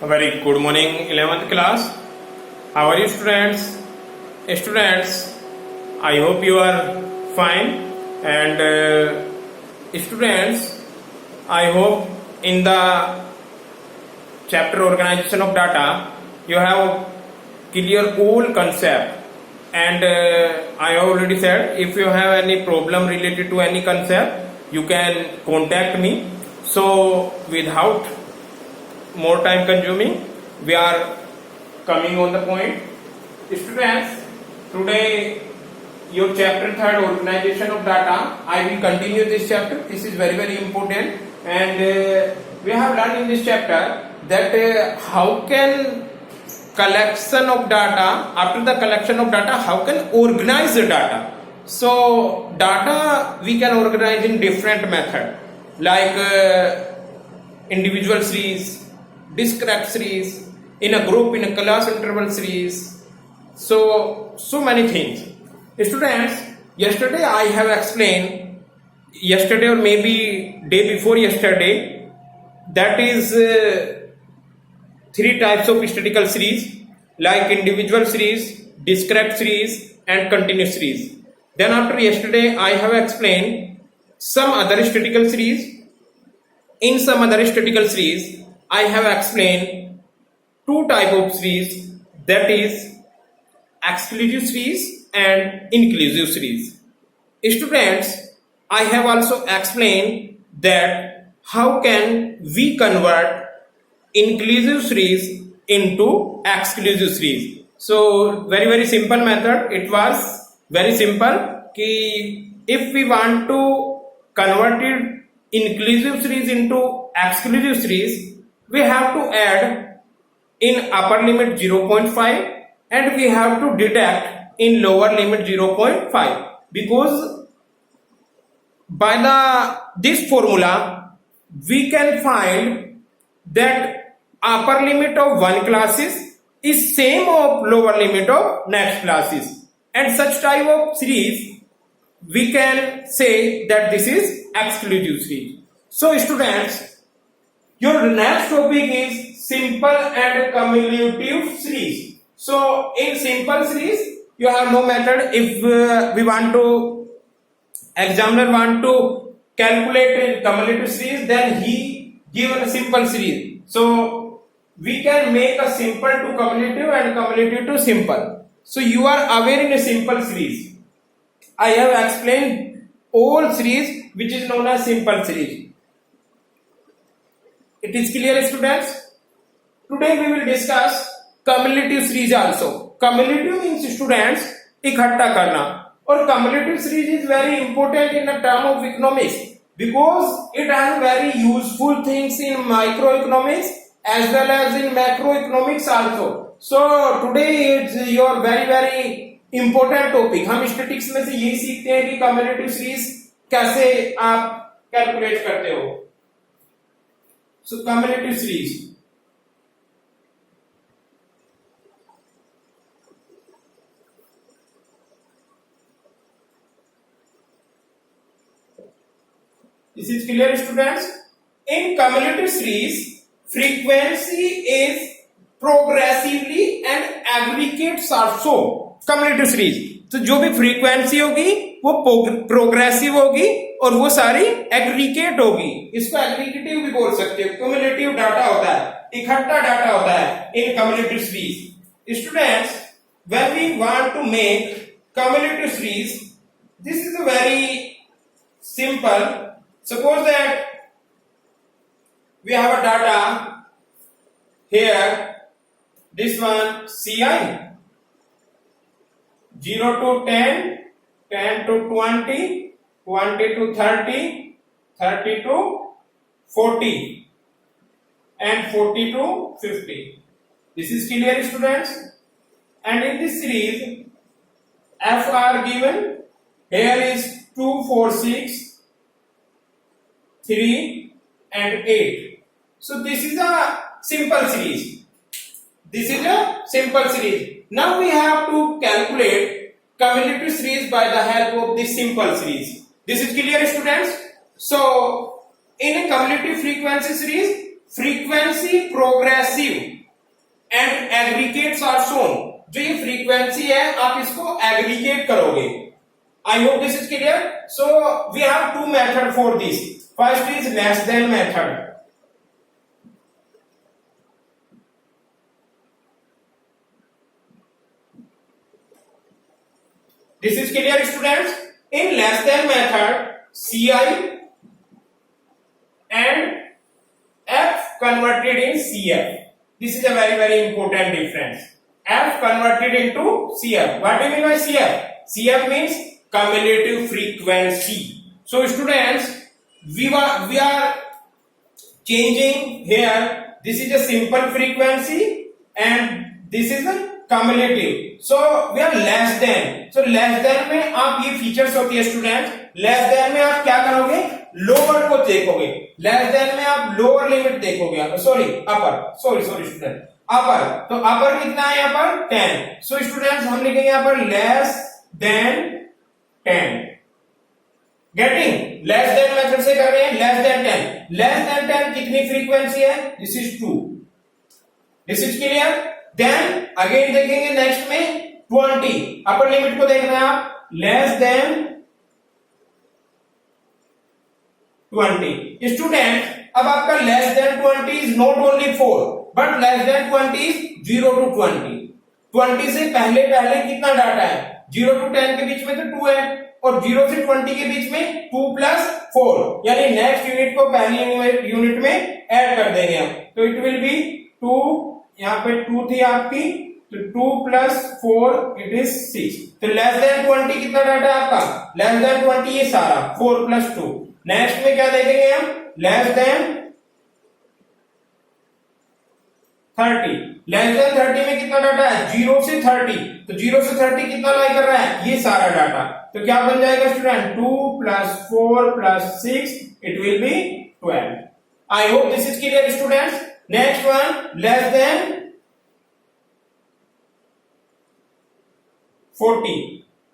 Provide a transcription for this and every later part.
A very good morning, 11th class. How are you, students? Students, I hope you are fine. And students, I hope in the chapter organization of data, you have clear all concept. And I have already said, if you have any problem related to any concept, you can contact me. So without more time consuming, we are coming on the point. Students, today your chapter 3rd, organization of data, I will continue this chapter. This is very important, and we have learned in this chapter that how can collection of data, after the collection of data, how can organize the data. So data we can organize in different method, like individual series, discrete series, in a group, in a class interval series, so many things. Students, yesterday I have explained, yesterday or maybe day before yesterday, that is 3 types of statistical series, like individual series, discrete series and continuous series. Then after yesterday I have explained some other statistical series. In some other statistical series I have explained 2 types of series, that is exclusive series and inclusive series. Students, I have also explained that how can we convert inclusive series into exclusive series. So very simple method. It was very simple कि if we want to convert it inclusive series into exclusive series, we have to add in upper limit 0.5 and we have to deduct in lower limit 0.5, because by this formula we can find that upper limit of one classes is same of lower limit of next classes, and such type of series we can say that this is exclusive series. So students, your next topic is simple and cumulative series. So in simple series you have no method. If examiner want to calculate a cumulative series, then he given a simple series. So we can make a simple to cumulative and cumulative to simple. So you are aware in a simple series, I have explained all series which is known as simple series. It is clear, students? Today we will discuss cumulative series also. Cumulative means, students, इकट्ठा करना, और cumulative series is very important in the term of economics because it has very useful things in microeconomics as well as in macroeconomics also. So today it's your very important topic. हम statistics में से यही सीखते हैं कि cumulative series कैसे आप calculate करते हो. So cumulative series. This is clear, students? In cumulative series, frequency is progressively and aggregates are shown. Cumulative series, तो जो भी फ्रीक्वेंसी होगी वो प्रोग्रेसिव होगी और वो सारी एग्रीगेट होगी. इसको एग्रीगेटिव भी बोल सकते हो. क्यूमुलेटिव डाटा होता है, इकट्ठा डाटा होता है इन cumulative series. Students, when we want to make cumulative series, this is a very simple. Suppose that we have a data here, this one CI, 0 to 10, 10 to 20, 20 to 30, 30 to 40 and 40 to 50. This is clear, students? And in this series F are given. Here is 2, 4, 6, 3 and 8. So this is a simple series. This is a simple series. Now we have to calculate cumulative series by the help of this simple series. This is clear, students? So in a cumulative frequency series frequency progressive and aggregates are shown. जो ये frequency है आप इसको aggregate करोगे। I hope this is clear. So we have two method for this. First is less than method. This is clear, students. In less than method, Ci and F converted in Cf. This is a very important difference. F converted into Cf. What do you mean by Cf? Cf means cumulative frequency. So, students, we are changing here. This is a simple frequency and this is a cumulative. So we are less than. So less than में आप ये features होती है student. Less than में आप क्या करोगे, lower को देखोगे। लेस देन में आप लोअर लिमिट देखोगे, सॉरी अपर, सॉरी स्टूडेंट अपर। तो अपर कितना है यहाँ पर 10। सो स्टूडेंट्स हम लिखेंगे यहाँ पर less than 10। Getting? Less than method से कर रहे हैं लेस देन 10। लेस देन 10 कितनी फ्रीक्वेंसी है? This is 2। This is clear. Then again देखेंगे नेक्स्ट में 20। अपर लिमिट को देखना है आप, लेस देन 20। स्टूडेंट अब आपका less than 20 is not only 4 but less than 20 is 0 to 20। 20 से पहले कितना डाटा है? 0 to 10 के बीच में तो 2 है और 0 से 20 के बीच में 2 plus 4, यानी नेक्स्ट यूनिट को पहली यूनिट में ऐड कर देंगे हम। तो इट विल बी 2, यहाँ पे 2 थी आपकी, तो 2 plus 4 इट इज 6। तो लेस देन 20 कितना डाटा है आपका? लेस देन 20 ये सारा 4 plus 2। नेक्स्ट में क्या देखेंगे हम? Less than 30। लेस देन 30 में कितना डाटा है? 0 से 30। तो 0 से 30 कितना लाई कर रहा है? ये सारा डाटा। तो क्या बन जाएगा student? 2 plus 4 plus 6 it will be 12। I hope this is clear students. Next one, less than 40।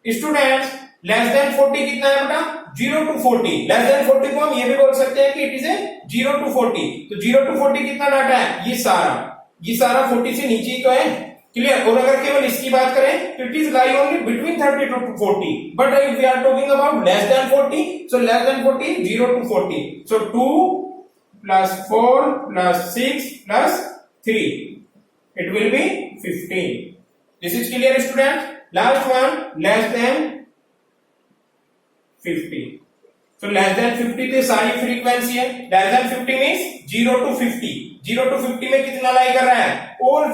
Students less than 40 कितना है बेटा? 0 to 40। लेस देन 40 को हम ये भी बोल सकते हैं कि इट इज ए 0 to 40। तो 0 to 40 कितना डाटा है? ये सारा 40 से नीचे ही तो है। क्लियर? और अगर केवल इसकी बात करें तो it is lie only between 30 to 40। But if we are talking about less than 40, so less than 40 0 to 40। So 2 plus 4 plus 6 plus 3 it will be 15। this is clear students। last one, less than 50। so less than 50 तो सारी frequency है। less than 50 means 0 to 50। 0 to 50 में कितना लाई कर रहा है? all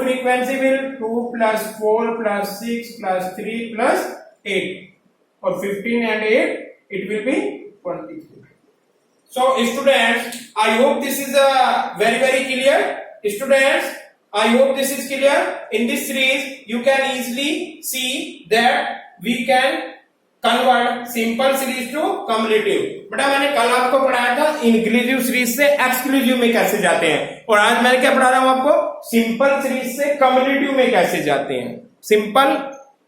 frequency will 2 plus 4 plus 6 plus 3 plus 8 और 15 and 8 it will be 23। So students, I hope this is very clear. Students, I hope this is clear. In this series, you can easily see that we can convert simple series to cumulative। बेटा मैंने कल आपको पढ़ाया था inclusive series से exclusive में कैसे जाते हैं, और आज मैं क्या पढ़ा रहा हूं आपको? सिंपल सीरीज से कम्युलेटिव में कैसे जाते हैं। सिंपल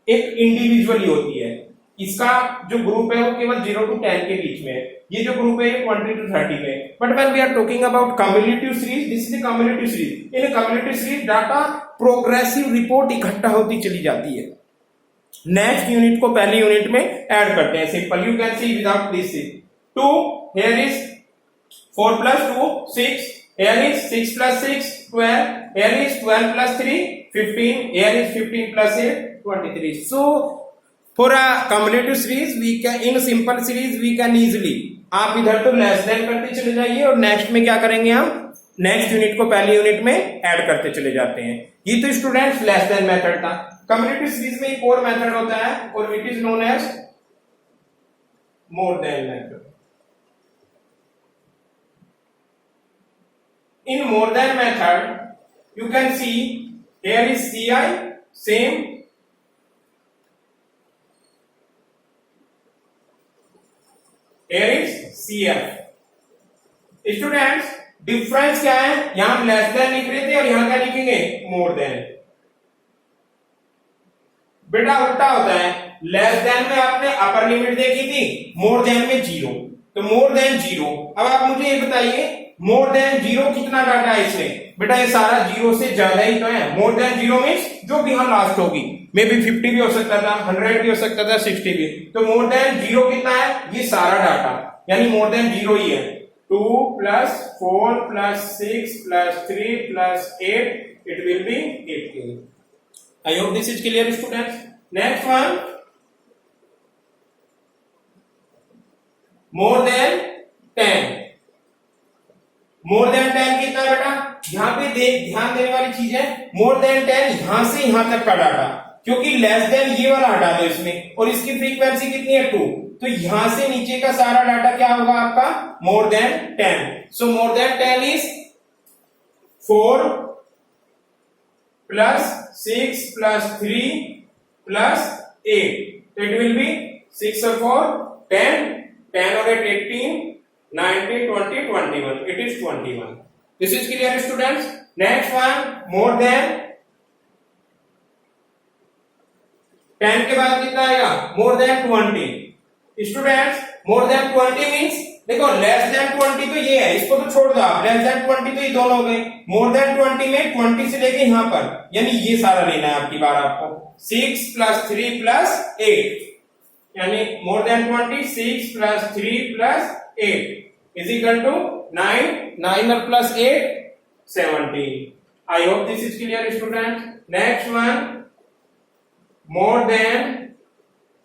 एक इंडिविजुअली होती है, इसका जो ग्रुप है वो केवल 0 to 10 के बीच में है। ये जो ग्रुप है 20 to 30 में। But when we are talking about cumulative series, this is cumulative series. In cumulative series data progressive report इकट्ठा होती चली जाती है। नेक्स्ट यूनिट को पहली यूनिट में ऐड करते हैं। Simple, you can C without this 2, here is 4 plus 2 6, here is 6 plus 6 12, here is 12 plus 3 15, here is 15 plus 8 23। so for a cumulative series we can, in simple series we can easily, आप इधर तो less than करते चले जाइए और next में क्या करेंगे हम? नेक्स्ट यूनिट को पहली यूनिट में ऐड करते चले जाते हैं। ये तो स्टूडेंट्स लेस देन मेथड था। कम्युलेटिव सीरीज में एक और मेथड होता है और it is known as more than method. In more than method, you can see here is Ci, same, here is Cf। Students difference क्या है? यहां हम लेस देन लिख रहे थे और यहां क्या लिखेंगे? More than. बेटा उल्टा होता है, लेस देन में आपने अपर लिमिट देखी थी, मोर देन में 0। तो मोर देन जीरो। अब आप मुझे ये बताइए मोर देन जीरो कितना डाटा है इसमें? बेटा ये सारा जीरो से ज्यादा ही तो है। मोर देन जीरो मीन्स जो भी यहाँ लास्ट होगी, मे बी 50 भी हो सकता था, 100 भी हो सकता था, 60 भी। तो मोर देन जीरो कितना है? ये सारा डाटा, यानी मोर देन जीरो ही है। 2 plus 4 plus 6 plus 3 plus 8, it will be 18. I hope this is clear, students. Next one, more than 10. More than 10 कितना है बेटा? यहाँ पे ध्यान देने वाली चीज है, मोर देन 10 यहां से यहां तक का डाटा, क्योंकि लेस देन ये वाला हटा दो इसमें, और इसकी फ्रीक्वेंसी कितनी है? 2। तो यहां से नीचे का सारा डाटा क्या होगा आपका? More than 10। So more than 10 is 4 plus 6 plus 3 plus 8. It will be 6 or 4, 10, 10 or 8, 18, 19, 20, 21. It is 21. This is clear, students. Next one, more than 10 के बाद कितना आएगा? More than 20. Students, more than 20 means देखो less than 20 तो ये है, इसको तो छोड़ दो आप, less than 20 तो ये दोनों हो गए। more than 20 में 20 से लेके यहाँ पर, यानी ये सारा लेना है आपकी बार आपको। 6 plus 3 plus 8, यानी more than 20, 6 plus 3 plus 8 is equal to 9, 9 और plus 8, 17. I hope this is clear, students. Next one, more than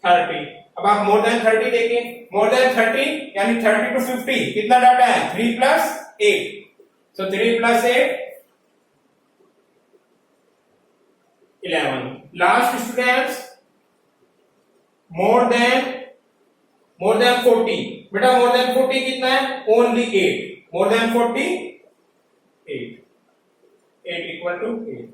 30. अब आप more than 30 देखें, more than 30 यानी 30 to 50 कितना डाटा है? 3 plus 8. So 3 plus 8, 11. Last, students, more than 40. बेटा more than 40 कितना है? Only 8. More than 40, 8. 8 equal to 8.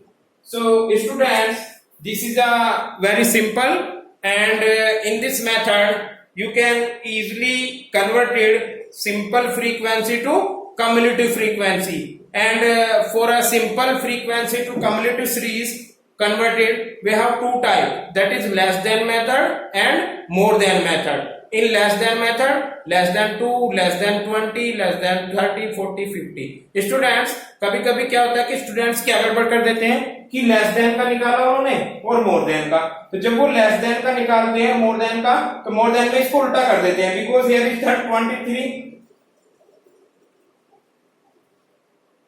So students, this is a very simple, and in this method you can easily convert it simple frequency to cumulative frequency, and for a simple frequency to cumulative series converted, we have two types, that is less than method and more than method. In less than method, less than 2, less than 20, less than 30, 40, 50. Students कभी कभी क्या होता है कि students क्या गड़बड़ कर देते हैं कि लेस देन का निकाला उन्होंने और मोर देन का, तो जब वो लेस देन का निकालते हैं मोर देन का, तो मोर देन में इसको उल्टा कर देते हैं, because here is 23,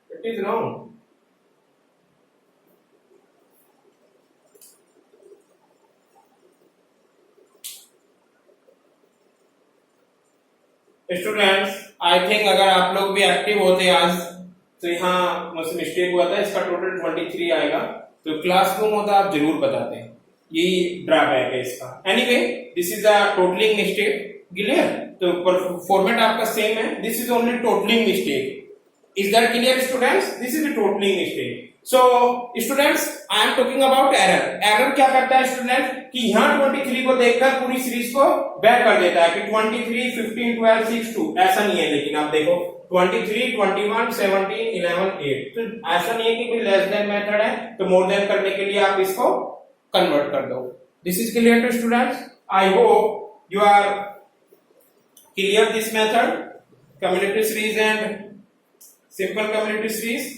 it is wrong. Students I think अगर आप लोग भी एक्टिव होते आज तो यहाँ मुझसे मिस्टेक हुआ था, इसका टोटल 23 आएगा, तो क्लासरूम होता आप जरूर बताते हैं, यही ड्रॉबैक है इसका। Anyway this is a totalling mistake, clear? तो फॉर्मेट आपका सेम है, this is only totalling mistake. Is that clear students? This is a totalling mistake. So students I am talking about error. Error क्या करता है student कि यहाँ 23 को देखकर पूरी सीरीज को बैक कर देता है कि 23, 15, 12, 6, 2, ऐसा नहीं है। लेकिन आप देखो 23, 21, 17, 11, 8, तो ऐसा नहीं है कि कोई लेस देन मेथड है तो मोर देन करने के लिए आप इसको कन्वर्ट कर दो। This is clear to students? I hope you are clear this method, community series and simple community series.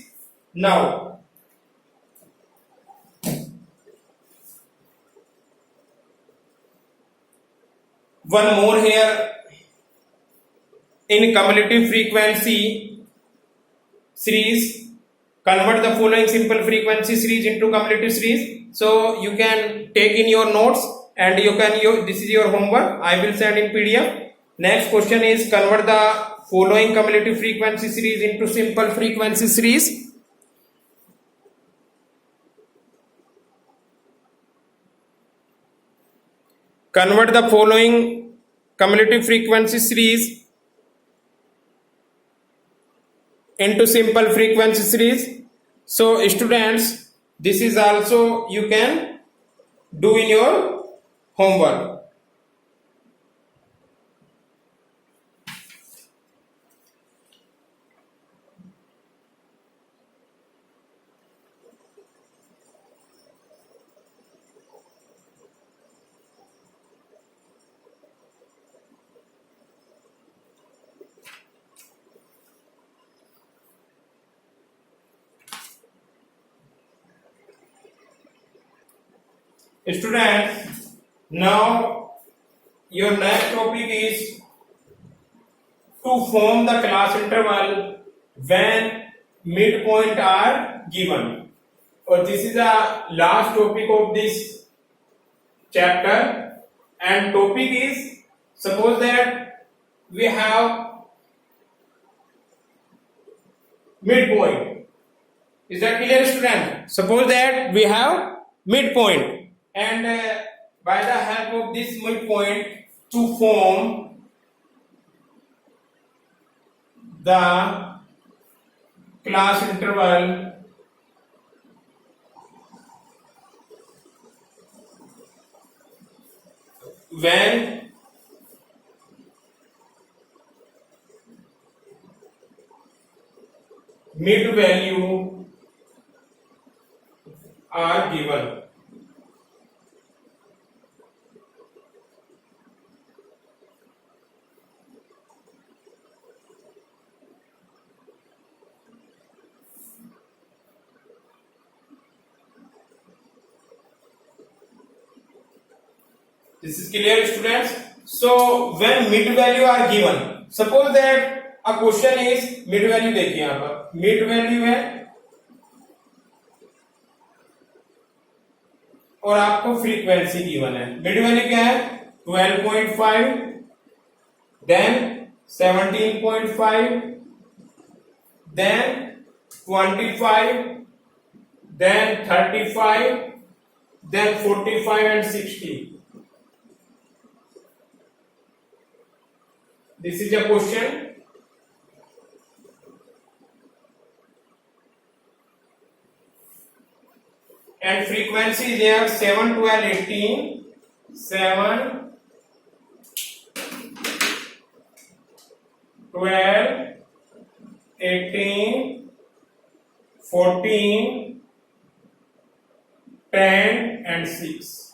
Now one more here, in cumulative frequency series convert the following simple frequency series into cumulative series. So you can take in your notes and you can this is your homework, I will send in PDF. Next question is convert the following cumulative frequency series into simple frequency series. Convert the following cumulative frequency series into simple frequency series. So students, this is also you can do in your homework. Students, now your next topic is to form the class interval when midpoint are given. Or this is the last topic of this chapter, and topic is, suppose that we have midpoint. Is that clear, student? Suppose that we have midpoint, and by the help of this midpoint to form the class interval when mid value are given. This is clear, students? So when mid value are given, suppose that a question is mid value, देखिए यहाँ पर mid value है और आपको frequency given है. Mid value क्या है? 12.5, then 17.5, then 25, then 35, then 45 and 60. This is a question. And frequency is here 7, 12, 18, 7, 12, 18, 14, 10 and 6.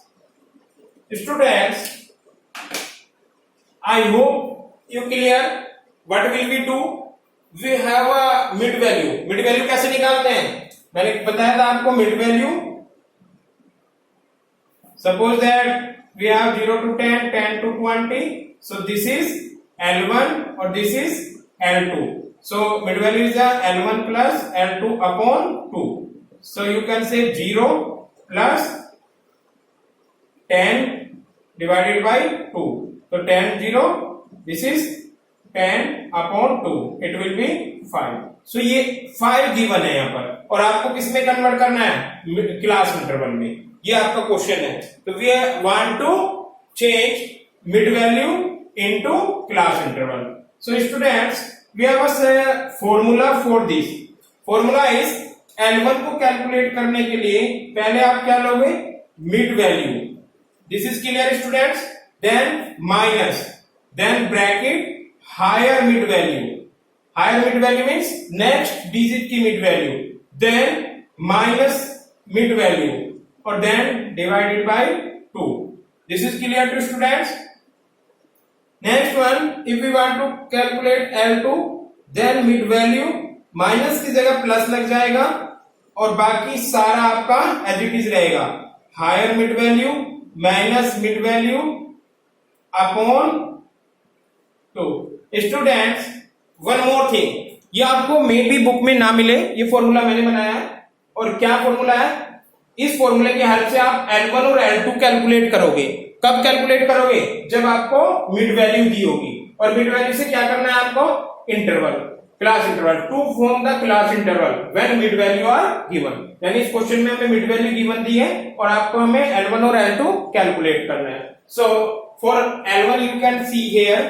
Students, I hope you clear. What will we do? We have a mid value. Mid value कैसे निकालते हैं? मैंने बताया था आपको mid value. Suppose that we have 0 to 10, 10 to 20. So this is L1 or this is L2. So mid value is a L1 plus L2 upon 2. So you can say 0 plus 10 divided by 2. So 10, 0. This is 10 upon 2. It will be 5. So ये 5 given है यहाँ पर, और आपको किस में convert करना है? क्लास इंटरवल में. ये आपका क्वेश्चन है. तो we want to change mid value into class interval. So students, we have a formula for this. Formula is L1 को कैलकुलेट करने के लिए पहले आप क्या लोगे? Mid value. This is clear students? Then minus, then bracket higher mid value. Higher mid value means next digit की mid value, then minus mid value, और then divided by 2. This is clear to students? Next one, if we want to calculate L2, then mid value minus की जगह plus लग जाएगा और बाकी सारा आपका एज इट इज रहेगा. Higher mid value minus mid value upon 2. Students, one more thing, ये आपको मे बी बुक में ना मिले, ये फॉर्मूला मैंने बनाया है. और क्या फॉर्मूला है? इस फॉर्मूले की हेल्प से आप L1 और L2 कैलकुलेट करोगे. कब कैलकुलेट करोगे? जब आपको मिड वैल्यू दी होगी. और मिड वैल्यू से क्या करना है आपको? Interval, class interval. To form the class interval when mid value are given. यानी इस क्वेश्चन में हमें मिड वैल्यू गिवन दी है और आपको हमें L1 और L2 कैलकुलेट करना है. So for L1 you can see here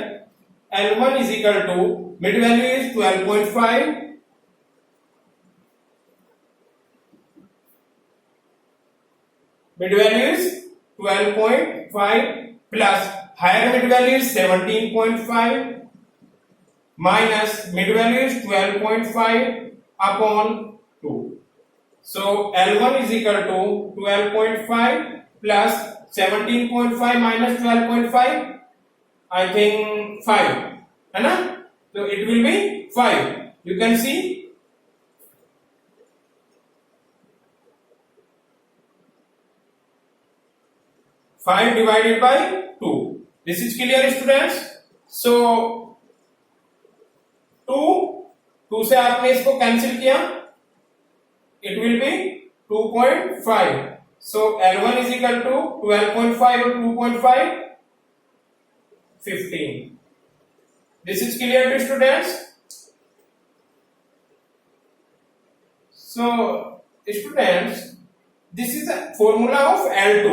L1 is equal to mid value is 12.5. Mid value is 12.5 plus higher mid value is 17.5 minus mid value is 12.5 upon 2. So L1 is equal to 12.5 plus 17.5 minus 12.5. I think 5, है ना? So it will be 5. You can see. 5 divided by 2. This is clear students? So 2 से आपने इसको cancel किया, it will be 2.5. So L1 is equal to 12.5 or 2.5, 15. This is clear to students? So students, this is a formula of L2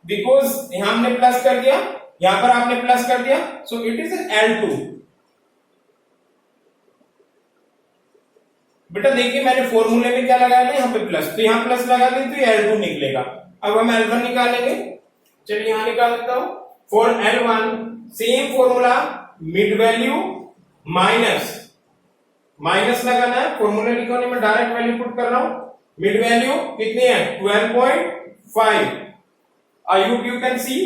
because यहां हमने plus कर दिया, यहां पर आपने प्लस कर दिया, so it is L2. बेटा देखिए मैंने फॉर्मूले में क्या लगाया ना, यहाँ पे प्लस, तो यहाँ प्लस लगा दें तो ये L2 निकलेगा. अब हम L1 निकालेंगे. चलिए यहां निकाल देता हूं. For L1 same formula, mid value minus लगाना है. फॉर्मूला लिखने में डायरेक्ट वैल्यू पुट कर रहा हूं. मिड वैल्यू कितनी है? 12.5. You can see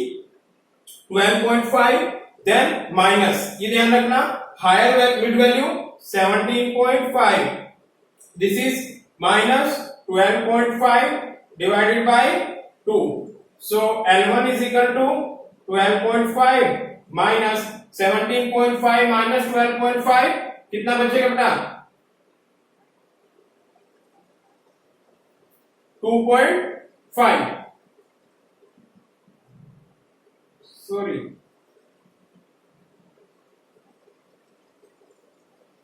12.5 then minus, ये ध्यान रखना, higher mid value 17.5. This is minus 12.5 divided by 2. So L1 is equal to 12.5 minus 17.5 minus 12.5. कितना बचेगा बेटा? 2.5. Sorry,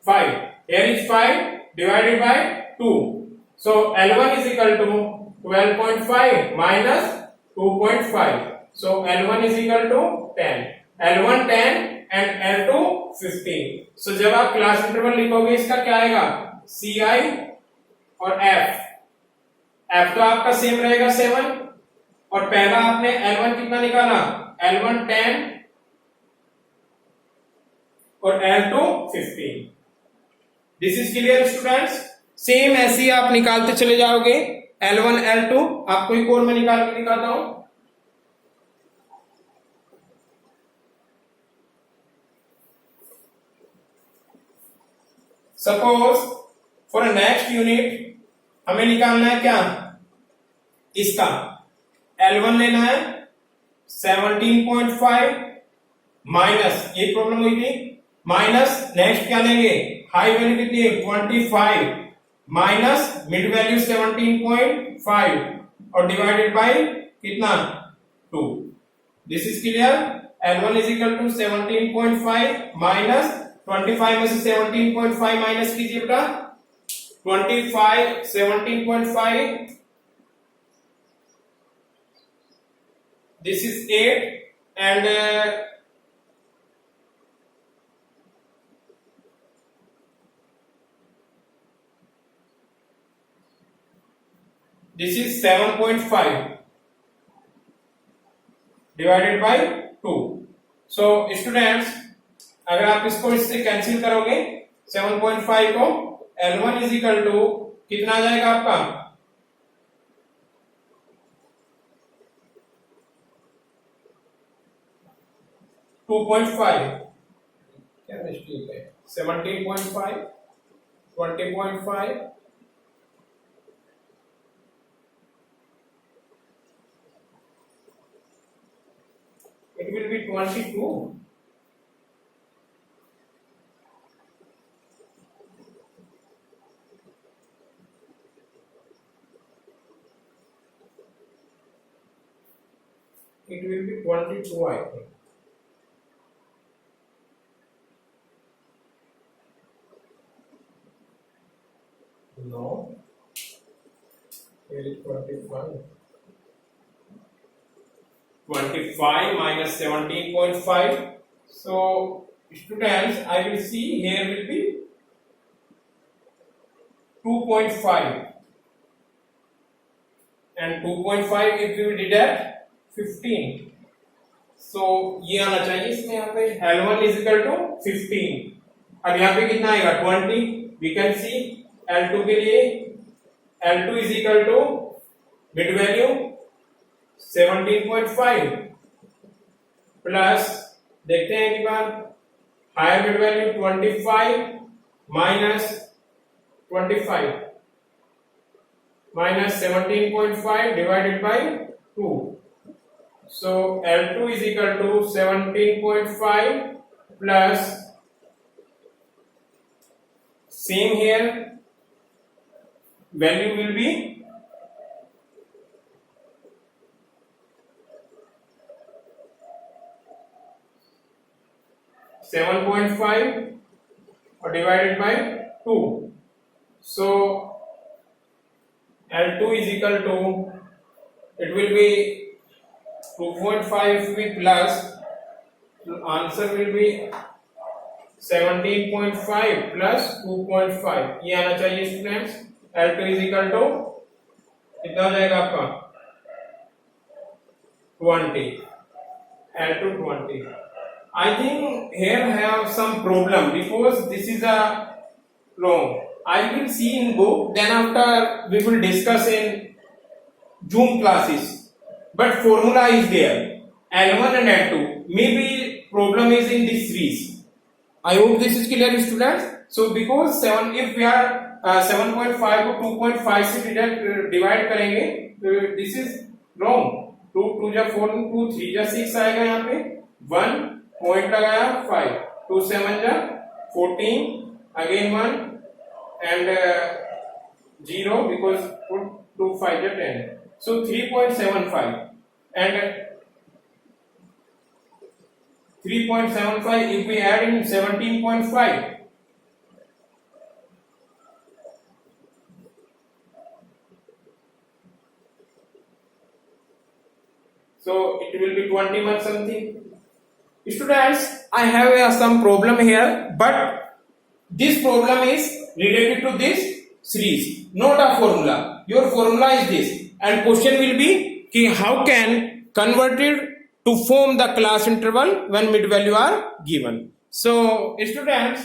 5. Here is 5 divided by 2. So L1 is equal to 12.5 minus 2.5. So L1 is equal to 10. L1 10 and L2 15. So जब आप class interval लिखोगे इसका क्या आएगा? CI और F. F तो आपका सेम रहेगा 7 और पहला आपने L1 कितना निकाला? L1 10 और L2 15. This is clear students? Same ऐसे ही आप निकालते चले जाओगे. L1 L2 आपको एक और मैं निकाल के दिखाता हूं. सपोज फॉर नेक्स्ट यूनिट हमें निकालना है क्या? इसका L1 लेना है 17.5 माइनस, ये प्रॉब्लम हुई थी, माइनस नेक्स्ट क्या लेंगे? हाई वैल्यू कितनी है? 25 माइनस मिड वैल्यू 17.5 और डिवाइडेड बाय कितना? 2. This is clear? L1 is equal to 17.5 minus 25 में से 17.5 माइनस कीजिए बेटा. 25 17.5, this is 8 and this is 7.5 divided by 2. So students, अगर आप इसको इससे कैंसिल करोगे 7.5 को, L1 is equal to कितना आ जाएगा आपका? 2.5. क्या मिस्टेक है? 17.5 20.5 it will be 22. It will be 22, I think. No, here is 25. 25 minus 17.5. So students, I will see here will be 2.5 and 2.5 if you deduct 15. So ये आना चाहिए इसमें. यहाँ पे L1 is equal to 15. अब यहाँ पे कितना आएगा? 20. We can see L2 के लिए L2 is equal to mid value 17.5 plus देखते हैं एक बार higher mid value 25 minus 25 minus 17.5 divided by 2. So L2 is equal to 17.5 plus, same here, value will be 7.5 or divided by 2. So L2 is equal to, it will be 2.5 with plus, answer will be 17.5 plus 2.5. ये आना चाहिए students. L2 is equal to कितना हो जाएगा आपका 20. L2 20. I think here I have some problem because this is a wrong. I will see in book, then after we will discuss in Zoom classes. But formula is there, L1 and L2. Maybe problem is in this series. I hope this is clear, students. So because 7, if we are 7.5 को 2.5 से divide करेंगे, तो this is wrong. 2 जा 4, 2 3 जा 6 आएगा यहाँ पे, 1 point लगाया 5, 2 7 जा 14, again 1 and 0 because 2 5 जा 10. So 3.75 and 3.75 if we add in 17.5. So it will be 21 something. Students, I have some problem here, but this problem is related to this series, not a formula. Your formula is this, and question will be कि how can convert it to form the class interval when mid value are given. So students,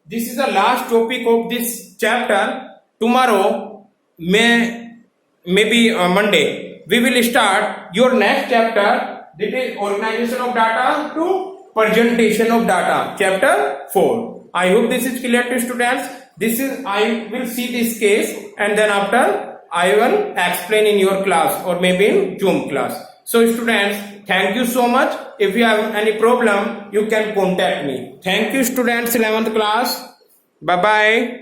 this is the last topic of this chapter. Tomorrow, maybe Monday, we will start your next chapter. That is organization of data to presentation of data, chapter 4. I hope this is clear to students. This is, I will see this case and then after I will explain in your class or maybe in Zoom class. So students, thank you so much. If you have any problem, you can contact me. Thank you students, 11th class. Bye bye.